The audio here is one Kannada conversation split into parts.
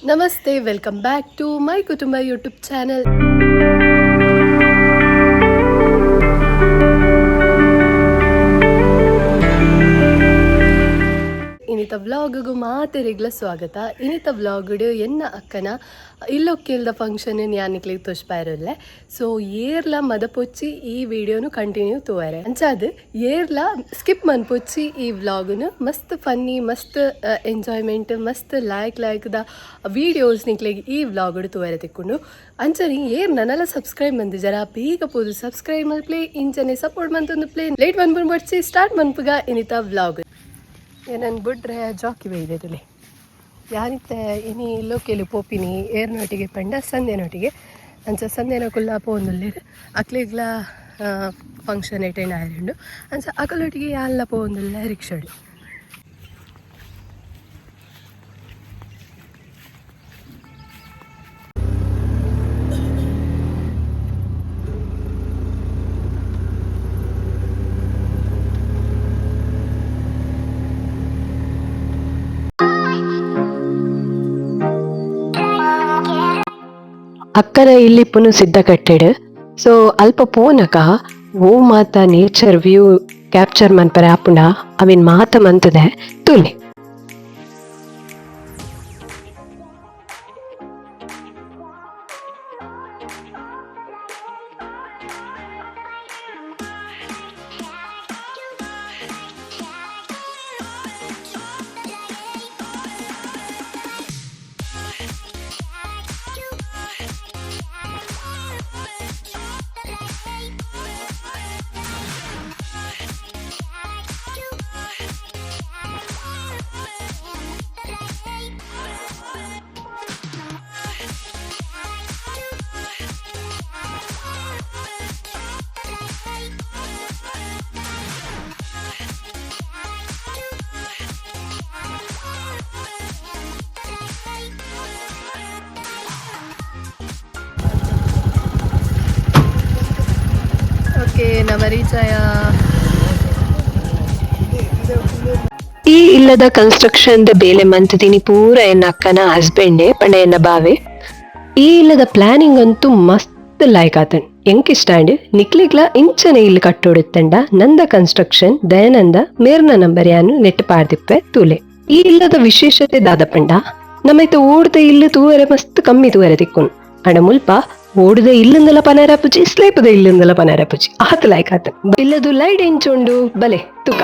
ನಮಸ್ತೆ, ವೆಲ್ಕಮ್ ಬ್ಯಾಕ್ ಟು ಮೈ ಕುಟುಂಬ ಯೂಟ್ಯೂಬ್ ಚಾನಲ್. ಇನಿತ ವ್ಲಾಗ್ಗೂ ಮಾತೆರೆಗ್ಲ ಸ್ವಾಗತ. ಇನಿತ ವ್ಲಾಗ್ಡ್ ಎನ್ನ ಅಕ್ಕನ ಇಲ್ಲೊಕ್ಕೆಲ್ದ ಫಂಕ್ಷನ್ ಯಾನಿಕ್ಲಿಗೆ ತೋಷ್ಪಾಯಿರಲ್ಲ. ಸೊ ಏರ್ಲ ಮದಪೊಚ್ಚಿ ಈ ವಿಡಿಯೋನು ಕಂಟಿನ್ಯೂ ತೋರೆ ಅಂಚಾದ ಏರ್ಲ ಸ್ಕಿಪ್ ಮನ್ಪೊಚ್ಚಿ ಈ ವ್ಲಾಗ್ನು ಮಸ್ತ್ ಫನ್ನಿ, ಮಸ್ತ್ ಎಂಜಾಯ್ಮೆಂಟ್, ಮಸ್ತ್ ಲಾಯ್ಕ್ದ ವೀಡಿಯೋಸ್ ನಿಕ್ಲಿಗೆ ಈ ವ್ಲಾಗ್ಡ್ ತೋರೆ ತಿಕ್ಕೊಂಡು ಅಂಚನೆ ಏರ್ ನನ್ನೆಲ್ಲ ಸಬ್ಸ್ಕ್ರೈಬ್ ಮಂದು ಜರ ಬೇಗ ಪೋದು ಸಬ್ಸ್ಕ್ರೈಬ್ ಮಲ್ಪ್ಲೇ ಇಂಚನೆ ಸಪೋರ್ಟ್ ಮಂತೊಂದು ಪ್ಲೇ ಲೇಟ್ ಮನ್ಪುಂಡು ಬಡ್ಸಿ ಸ್ಟಾರ್ಟ್ ಮನ್ಪುಗ ಇನಿತ ವ್ಲಾಗ್. ಏನನ್ನು ಬಿಡ್ರೆ ಜಾಕಿ ಬೈದೆ ತುಳಿ ಯಾನಿತ್ತೆ ಇನಿ ಲೋಕೇಲಿ ಪೋಪಿನಿ ಏರ್ನೊಟ್ಟಿಗೆ ಪಂಡ ಸಂಧ್ಯನೊಟ್ಟಿಗೆ ಅಂಚ ಸಂಧ್ಯನ ಕುಲ್ಲ ಪೋಂದುಲ್ಲೇರು ಅಕ್ಲಿಗ್ಲ ಫಂಕ್ಷನ್ ಅಟೆಂಡ್ ಆಯ್ರಂಡು ಅಂಚ ಅಕಲೊಟ್ಟಿಗೆ ಯಾಲ್ಲ ಪೋಂದುಲ್ಲ ರಿಕ್ಷಾಡು. ಅಕ್ಕನ ಇಲ್ಲಿ ಪುನು ಸಿದ್ಧ ಕಟ್ಟೆಡ್ ಸೊ ಅಲ್ಪ ಪೋನಕ ಓ ಮಾತ ನೇಚರ್ ವ್ಯೂ ಕ್ಯಾಪ್ಚರ್ ಮನ್ಪರೆ ಆಪುಂಡ ಅವಿನ್ ಮಾತ ಮಂತದೆ ತುಲಿ. ಈ ಇಲ್ಲದ ಕನ್ಸ್ಟ್ರಕ್ಷನ್ ಬೇಲೆ ಮಂತದಿನಿ ಪೂರ ಎನ್ನ ಅಕ್ಕನ ಹಸ್ಬೆಂಡೇ ಪಂಡ ಎನ್ನ ಬಾವೆ. ಈ ಇಲ್ಲದ ಪ್ಲಾನಿಂಗ್ ಅಂತೂ ಮಸ್ತ್ ಲಾಯ್ಕ್ ಆತನ್ ಎಂಕಿಷ್ಟ ಅಂಡ್ ನಿಕ್ಲಿಗ್ಲ ಇಂಚನೆ ಇಲ್ಲಿ ಕಟ್ಟೋಡುತ್ತಂಡ ನಂದ ಕನ್ಸ್ಟ್ರಕ್ಷನ್ ದಯಾನಂದ ಮೇರ್ನ ನಂಬರ್ ಯಾನು ನೆಟ್ ಪಾಡ್ದಿಪ್ಪೆ ತೂಲೆ. ಈ ಇಲ್ಲದ ವಿಶೇಷತೆ ದಾದ ಪಂಡ ನಮ್ಮೈತ ಓಡ್ದ ಇಲ್ಲು ತೂವರೆ ಮಸ್ತ್ ಕಮ್ಮಿ ತೂವರೆ ತಿಕ್ಕೊನ್ ಅಂಡ ಮುಲ್ಪ ಓಡದ ಇಲ್ಲಿಂದಲ ಪನರಪುಜಿ ಸ್ಲೇಪದ ಇಲ್ಲಿಂದಲ ಪನರಪುಜಿ ಆತ ಲಾಯ್ಕ್ ಆತ ಇಲ್ಲದು ಲೈಟ್ ಎಂಚುಂಡು ಬಲೆ ತುಕ.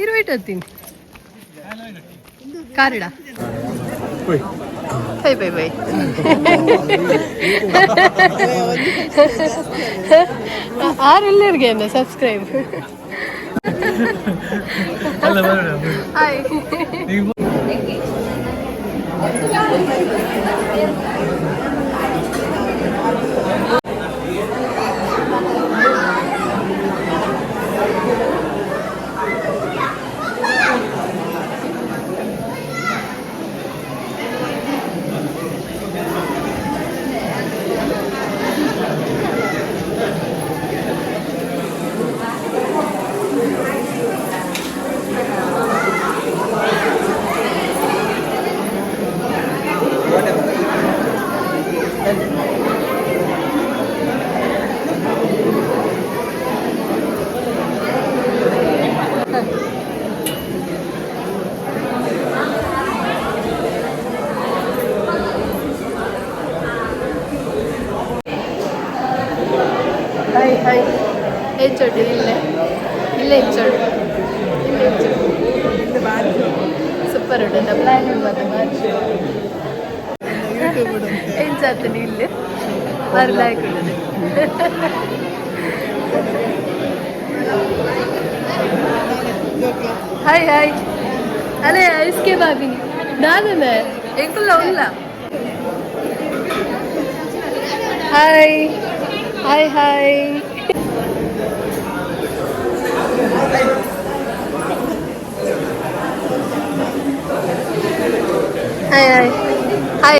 ಇರುವಿಟ್ಟತ್ತೀನಿ ಕಾರಿಡ ಬೈ ಬೈ ಬೈ ಆರೆಲ್ಲರಿಗೆ ಸಬ್ಸ್ಕ್ರೈಬ್ ಹಾಯ್ ಹಾಯ್ ಹಾಯ್ ಹೆಚ್ಚೋಡಿ ಇಲ್ಲೇ ಹೆಚ್ಚೋಡಿ ಇಲ್ಲೇ ಹೆಚ್ಚೋಡಿ ಸೂಪರ್ ಉಂಟು ಪ್ಲಾನಿಂಗ್ ಮತ್ತೆ ಮಾಡಿ ಎಂಚಾತೀನಿ ಇಲ್ಲಿ ಬರ್ಲಾಯ್ಕೊಳ್ಳೋದು ಹಾಯ್ ಹಾಯ್ ಅದೇ इसके भाभी दादा एकला उल्ला हाय हाय हाय हाय हाय हाय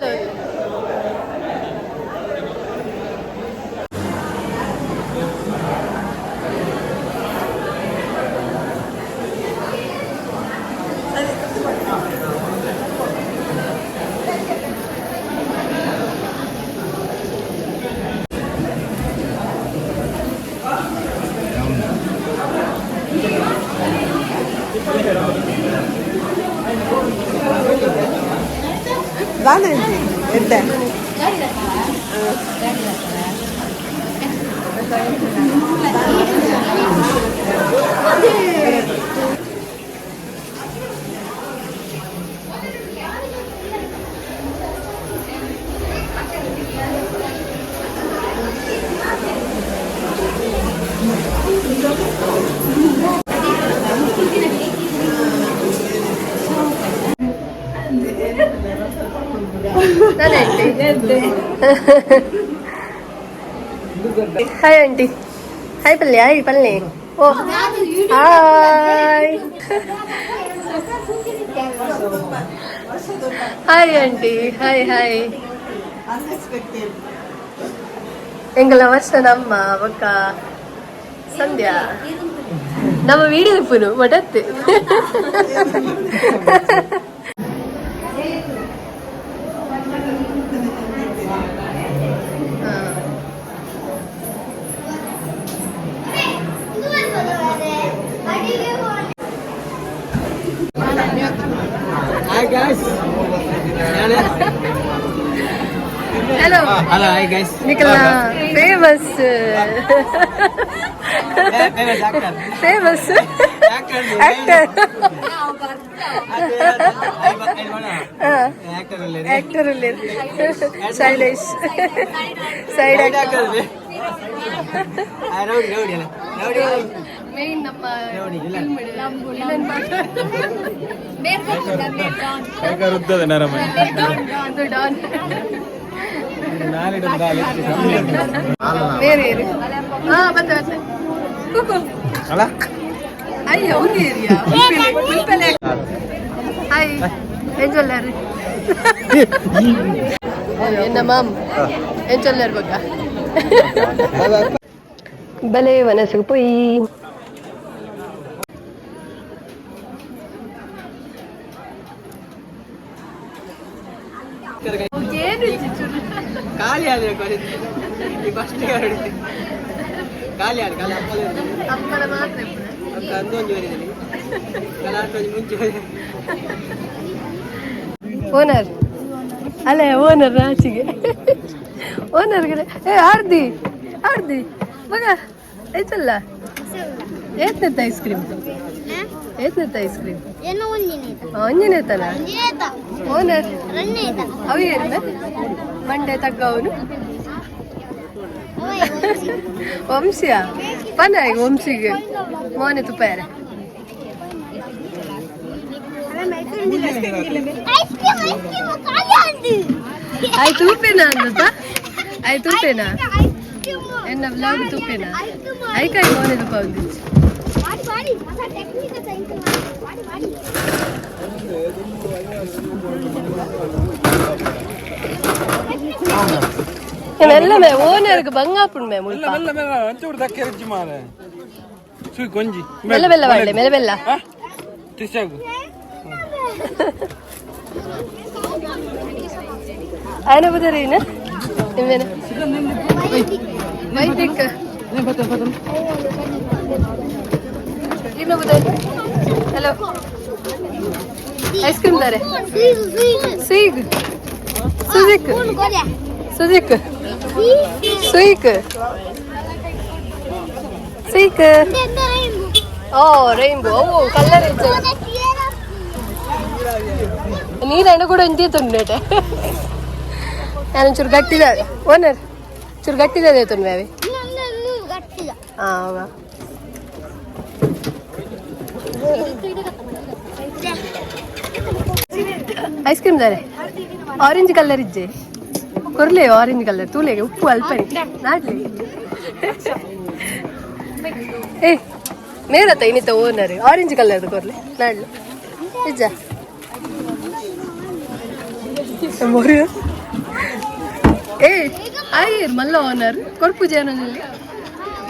हाय आंटी हाय पल्ले ओ हाय हाय आंटी हाय हाय ಎಂಗಲ ವರ್ಷ ನಮ್ಮ ಅಕ್ಕ ಸಂಧ್ಯಾ ನಮ್ಮ video ಪುನು ಮಡತ್ತೆ Hi guys. Hello. Hello, hi guys. Nicola, famous. Famous actor. Famous. Actor. Actor. Actor ಅಲ್ಲ. Actor ಅಲ್ಲ. Shailesh. Side actor. ರೌಡಿ ಅಲ್ಲ. ರೌಡಿ. Main ನಮ್ಮ ರೌಡಿ ಇಲ್ಲ. ವಿಲನ್ ಪಾತ್ರ. ಕರುತ್ತದೆ ನರಮ. ಅದು ಡಾನ್. ನಾಲಿಡದ ಬೇರೆ ಹಾ ಬತ್ತ ಕುಕು ಅಲ್ಲ ಅಯ್ಯೋ ಒಂದು ಏರಿಯಾ ಉಲ್ಪೆಲೆ ಹಾಯ್ ಏನ್ ಚೊಲ್ಲಾರಿ ಎನ್ನ ಮಾಮ್ ಏನ್ ಚೊಲ್ಲಾರಿ ಬಗ್ಗ ಬಲೆ ವನಸು ಪೊಯ್ ಖಾಲಿ ಆದ್ರೆ ಫಸ್ಟ್ ಖಾಲಿ ಆಡ ಖಾಲಿ ಅಪ್ಪನ ಮಾತ್ರ ಅಕ್ಕ ಅಂದೊಂದು ಬರಿದಲ್ಲಿ ಕಲಾಟೊಂದು ಮುಂಚೆ ಓನರ್ ಅಲ್ಲೇ ಓನರ್ ರಾಚಿಗೆ ಓನರ್ಗೆ ಏ ಆರ್ದಿ ಆರ್ದಿ ಮಗ ಐತಲ್ಲ ಏತ್ನೆತ್ತ ಐಸ್ ಕ್ರೀಮ್ ಏತ್ನತ್ತ ಐಸ್ ಕ್ರೀಮ್ ಏನೋ ಒಂದಿನ ಅಂಜನೆ ಐತಲ್ಲ ಒಂದಿನ ಓನರ್ ರನ್ನೇ ಆಯ್ತಾ ಅವಿ ಏನ ಮಂಡೆ ತಗ್ಗ ಅವನು ವಂಶಿಯ ಪನ ಈಗ ವಂಶಿಗೆ ಮೋನೆ ತುಪ್ಪಾರೆ ಆಯ್ತು ಉಪ್ಪೇನಾ ಅಂತ ಆಯ್ತು ಉಪ್ಪೇನಾ ಎನ್ನ ಬ್ಲಾಗ್ ತುಪ್ಪೇನಾ ಐಕಾಯಿ ಮೋನೆ ತುಪ್ಪ ಒಂದಿಚ್ಚು ಎಲ್ಲ ಮೇ ಓನರ್ಗೆ ಬಂಗಾಪುಣ್ ಮೇ ಮುಲ್ಪ ಮೆಲ್ಲ ಬೆಲ್ಲ ಬಾಳೆ ಮೆಲ್ಲ ಬೆಲ್ಲ ಆಯ್ನ ಬುದರೇನ ನಿಮ್ಮೇನ ವೈದಿಕ ಇನ್ನು ಬುದ ಹಲೋ ಐಸ್ ಕ್ರೀಮ್ ದಾರೆ ಸೀಗ್ ಸುಜಿಕ್ ಸುಜಿಕ್ ಸುಯಿಕ್ ಸೀಕ್ ಓ ರೈನ್ಬೋ ಓ ಕಲರ್ ಇಜ್ಜೆ ನೀರಣ್ಣ ಕೂಡ ಒಂದೇ ನಾನು ಚೂರು ಗಟ್ಟಿದ ಓನರ್ ಚೂರು ಗಟ್ಟಿದೆ ತುಂಬ್ಯಾವೆ ಹಾಂ ಐಸ್ ಕ್ರೀಮ್ ದಾರೆ ಆರೆಂಜ್ ಕಲರ್ ಇಜ್ಜೆ ಕೊರ್ಲೆ ಆರೆಂಜ್ ಕಲರ್ ತೂಲೆಗೆ ಉಪ್ಪು ಅಲ್ಪ ನಾಡ್ಲಿ ಏ ಮೇರತ್ತ ಇನ್ನಿತ್ತ ಓನರ್ ಆರೆಂಜ್ ಕಲರ್ದು ಕೊರ್ಲೆ ನಾಡ್ಲಿ ನಿಜ ಏ ಆಯ್ರ್ ಮಲ್ಲ ಓನರ್ ಕೊರ್ಪು ಜನನಲ್ಲಿ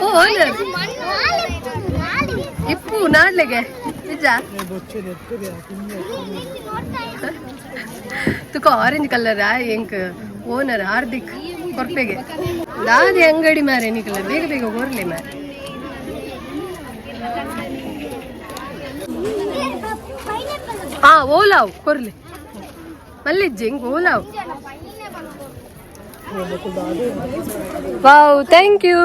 ಓ ಓನರ್ ಇಪ್ಪು ನಾಡ್ಲೆಗೆ ನಿಜ ತುಕ ಆರೆಂಜ್ ಕಲರ್ ಎಂಕ್ ಓನರ್ ಹಾರ್ದಿಕ್ ಕೊರ್ಪೆಗೆ ದಾದಿ ಅಂಗಡಿ ಮಾರೆ ನಿಕಲ ಬೇಗ ಬೇಗ ಕೊರ್ಲಿ ಮಾರೆ ಹಾ ಓಲಾವ್ ಕೊರ್ಲಿ ಮಲ್ಲಿಜ್ಜಿ ಹಿಂಗ್ ಓಲಾವ್ ವಾವ್ ಥ್ಯಾಂಕ್ ಯು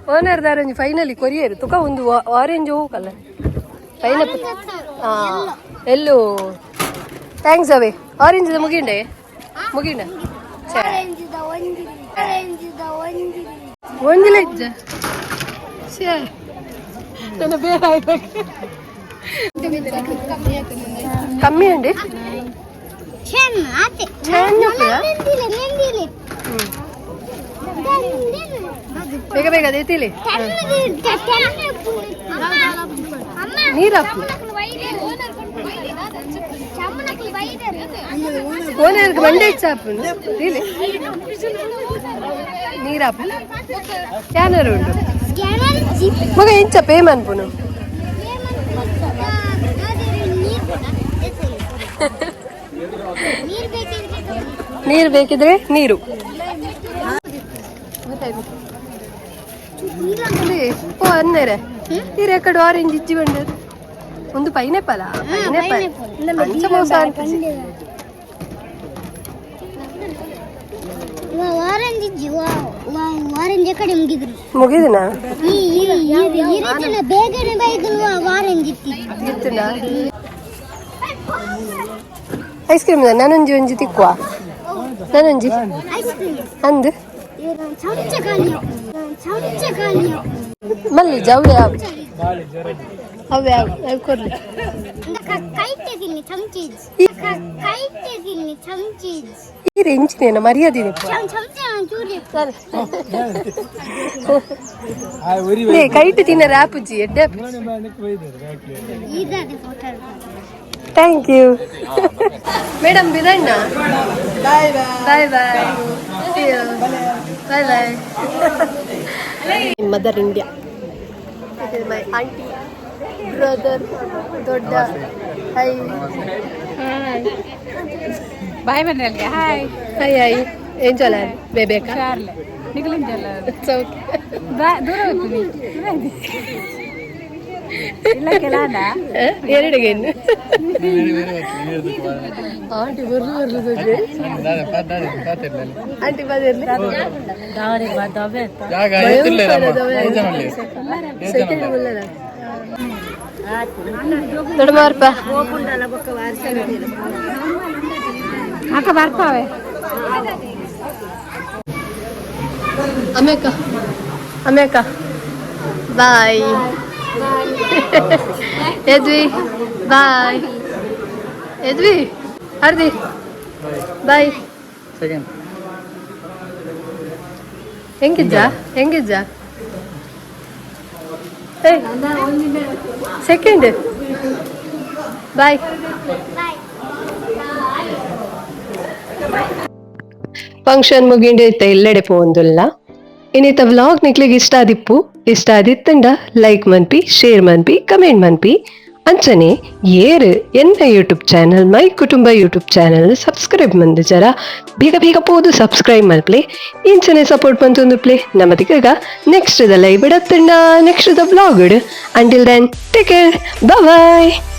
ಓನರ್ ದಾರಂಜಿ ಫೈನಲಿ ಕೊರಿಯರ್ ತುಕ ಒಂದು ಆರೆಂಜ್ ಹೂ ಕಲರ್ ಪೈನಾಪಲ್ ಹಾ ಎಲ್ಲೋ ಥ್ಯಾಂಕ್ಸ್ ಅವೇ ಆರೆಂಜ್ ಮುಗಿಂಡೆ ಮುಗಿಂಡ ಒಂದಿಲ್ಲ ಇಜ್ಜ ನನ್ನ ಬೇಡ ಕಮ್ಮಿ ಅಂಡಿ ಬೇಗ ಬೇಗ ಅದೇತಿಲಿ ನೀರು ಹಾಕು ಓನರ್ಗೆ ಬಂಡೆ ಚಾಪು ನೀರು ಹಾಕು ಸ್ಕ್ಯಾನರ್ ಉಂಟು ಮಗ ಇಂಚ ಪೇ ಮನ್ಪುನು ನೀರು ಬೇಕಿದ್ರೆ ನೀರು ಓ ಅನ್ನೇರೆ ನೀರು ಎಕಡೆ ಆರೆಂಜ್ ಇಜ್ಜಿ ಬಂಡರು ಒಂದು ಪೈನಾಪಲ್ ಅಂಚ ಮೋಸ ಆರೆಂಜ್ ಕಡೆ ಮುಗಿದ್ರು ಮುಗಿದಿನ ಬೇಗನೆ ಬೈದ್ರು ಆರೆಂಜ್ ಇತ್ತಿನ ಐಸ್ ಕ್ರೀಮ್ ನಾನೊಂಜಿ ಒಂಜಿ ತಿಕ್ಕುವ ನಾನೊಂಜಿ ಅಂದ್ ಮಲ್ಲಿ ಜವ್ವೆ ಅವೇ ಅವು ಕೊರ್ಲಿ ಈ ರೇಂಜಿನೇನ ಮರ್ಯಾದಿದೆ ಕೈಟ್ ತಿನ್ನ ರಾಪುಜಿ ಎಡ್ಡೆ ಥ್ಯಾಂಕ್ ಯು ಮೇಡಮ್ ಬಿರಣ್ಣ bye bye bye bye bye mother India my aunty brother ದೊಡ್ಡ ಹೈ ಬಾಯ್ ಬನ್ನಿ ಹಾಯ್ ಹೈ ಹೈ ಏನ್ ಚಲ ಬೇಬೇಕಾ ಎರಡಿಗೆ ಆಂಟಿ ಬರ್ಲು ಆಂಟಿ ಬದಿರ್ಲಿ ಸೆಕೆಂಡ್ ದೊಡ್ಡ ಮಾರ್ಪ ಅಕ್ಕ ಬರ್ತಾವೆ ಅಮೇಕ ಬಾಯ್ ಎದ್ವಿ ಬಾಯ್ ಎದ್ವಿ ಹರ್ದಿ ಬಾಯ್ ಹೆಂಗಿದ್ದ ಸೆಕೆಂಡ್ ಬಾಯ್ ಫಂಕ್ಷನ್ ಮುಗಿಂಡೈತೆ ಎಲ್ಲೆಡೆ ಪೋಂದುಲ್ಲ ಇನ್ನಿತ ವ್ಲಾಗ್ ನಿಕ್ಲಿಗೆ ಇಷ್ಟ ಆದಿತ್ತಂಡ ಲೈಕ್ ಮನ್ಪಿ ಶೇರ್ ಮನ್ಪಿ ಕಮೆಂಟ್ ಮನ್ಪಿ ಅಂಚನೆ ಏರು ಎನ್ನ ಯೂಟ್ಯೂಬ್ ಚಾನಲ್ ಮೈ ಕುಟುಂಬ ಯೂಟ್ಯೂಬ್ ಚಾನಲ್ ಸಬ್ಸ್ಕ್ರೈಬ್ ಮಂದು ಜರ ಬೇಗ ಪೋದು ಸಬ್ಸ್ಕ್ರೈಬ್ ಮಲ್ಪ್ಲೆ ಇಂಚನೆ ಸಪೋರ್ಟ್ ಬಂತೊಂದು ಪ್ಲೇ ನಮ್ಮದಿಗ ನೆಕ್ಸ್ಟ್ ದ ಲೈವ್ ಬಿಡತ್ತಂಡ next the vlog until then take care bye